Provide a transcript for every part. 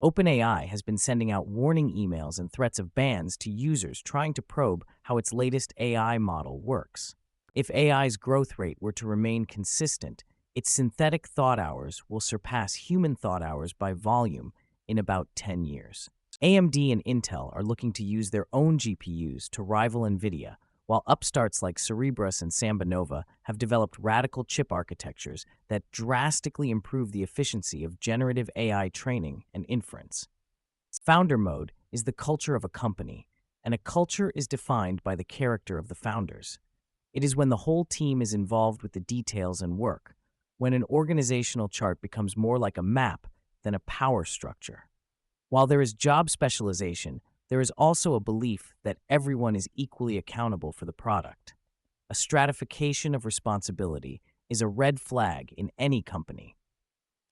OpenAI has been sending out warning emails and threats of bans to users trying to probe how its latest AI model works. If AI's growth rate were to remain consistent, its synthetic thought hours will surpass human thought hours by volume in about 10 years. AMD and Intel are looking to use their own GPUs to rival Nvidia, while upstarts like Cerebras and Samba Nova have developed radical chip architectures that drastically improve the efficiency of generative AI training and inference. Founder mode is the culture of a company, and a culture is defined by the character of the founders. It is when the whole team is involved with the details and work, when an organizational chart becomes more like a map than a power structure. While there is job specialization, there is also a belief that everyone is equally accountable for the product. A stratification of responsibility is a red flag in any company.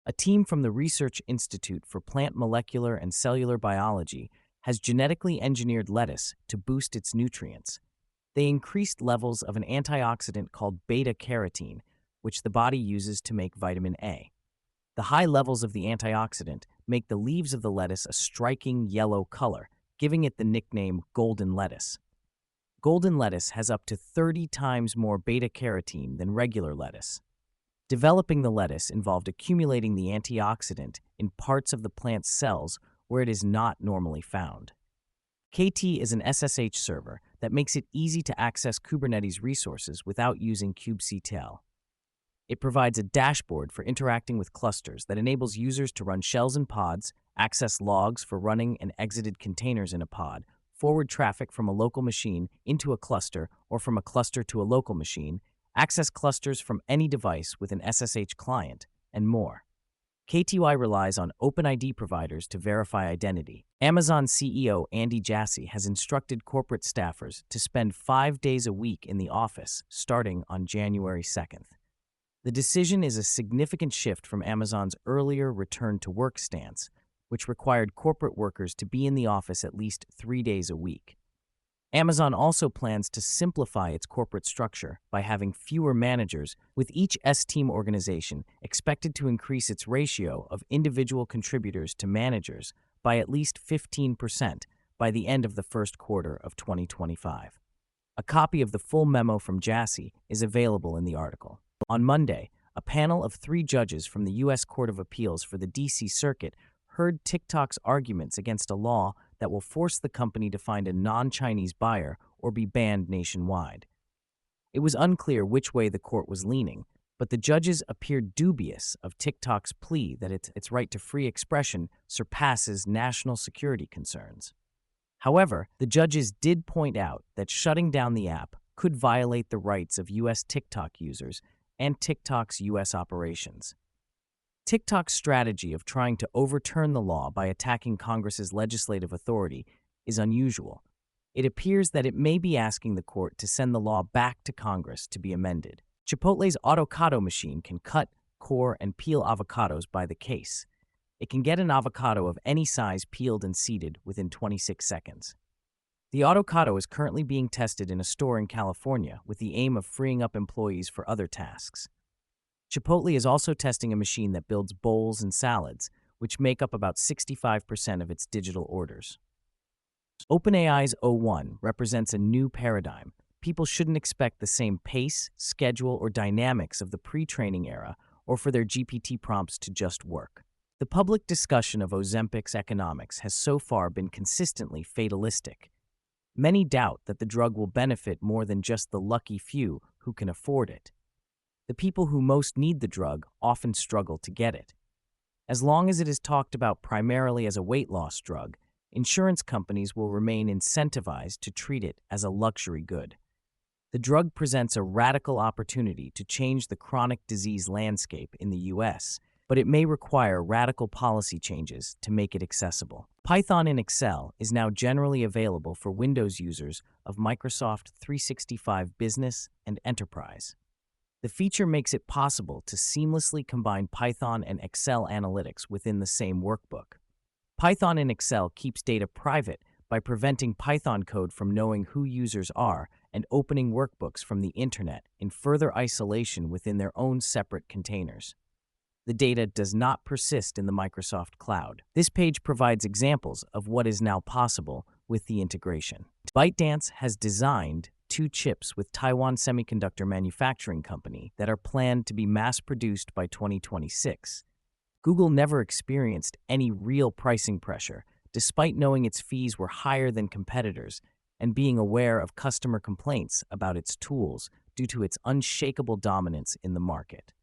A team from the Research Institute for Plant Molecular and Cellular Biology has genetically engineered lettuce to boost its nutrients. They increased levels of an antioxidant called beta-carotene, which the body uses to make vitamin A. The high levels of the antioxidant make the leaves of the lettuce a striking yellow color, giving it the nickname golden lettuce. Golden lettuce has up to 30 times more beta-carotene than regular lettuce. Developing the lettuce involved accumulating the antioxidant in parts of the plant's cells where it is not normally found. KT is an SSH server that makes it easy to access Kubernetes resources without using kubectl. It provides a dashboard for interacting with clusters that enables users to run shells and pods, access logs for running and exited containers in a pod, forward traffic from a local machine into a cluster or from a cluster to a local machine, access clusters from any device with an SSH client, and more. KTY relies on OpenID providers to verify identity. Amazon CEO Andy Jassy has instructed corporate staffers to spend 5 days a week in the office starting on January 2nd. The decision is a significant shift from Amazon's earlier return-to-work stance, which required corporate workers to be in the office at least 3 days a week. Amazon also plans to simplify its corporate structure by having fewer managers, with each S-team organization expected to increase its ratio of individual contributors to managers by at least 15% by the end of the first quarter of 2025. A copy of the full memo from Jassy is available in the article. On Monday, a panel of 3 judges from the U.S. Court of Appeals for the D.C. Circuit heard TikTok's arguments against a law that will force the company to find a non-Chinese buyer or be banned nationwide. It was unclear which way the court was leaning, but the judges appeared dubious of TikTok's plea that its right to free expression surpasses national security concerns. However, the judges did point out that shutting down the app could violate the rights of U.S. TikTok users and TikTok's U.S. operations. TikTok's strategy of trying to overturn the law by attacking Congress's legislative authority is unusual. It appears that it may be asking the court to send the law back to Congress to be amended. Chipotle's avocado machine can cut, core, and peel avocados by the case. It can get an avocado of any size peeled and seeded within 26 seconds. The avocado is currently being tested in a store in California with the aim of freeing up employees for other tasks. Chipotle is also testing a machine that builds bowls and salads, which make up about 65% of its digital orders. OpenAI's O1 represents a new paradigm. People shouldn't expect the same pace, schedule, or dynamics of the pre-training era or for their GPT prompts to just work. The public discussion of Ozempic's economics has so far been consistently fatalistic. Many doubt that the drug will benefit more than just the lucky few who can afford it. The people who most need the drug often struggle to get it. As long as it is talked about primarily as a weight loss drug, insurance companies will remain incentivized to treat it as a luxury good. The drug presents a radical opportunity to change the chronic disease landscape in the U.S., but it may require radical policy changes to make it accessible. Python in Excel is now generally available for Windows users of Microsoft 365 Business and Enterprise. The feature makes it possible to seamlessly combine Python and Excel analytics within the same workbook. Python in Excel keeps data private by preventing Python code from knowing who users are and opening workbooks from the internet in further isolation within their own separate containers. The data does not persist in the Microsoft cloud. This page provides examples of what is now possible with the integration. ByteDance has designed 2 chips with Taiwan Semiconductor Manufacturing Company that are planned to be mass-produced by 2026. Google never experienced any real pricing pressure, despite knowing its fees were higher than competitors and being aware of customer complaints about its tools due to its unshakable dominance in the market.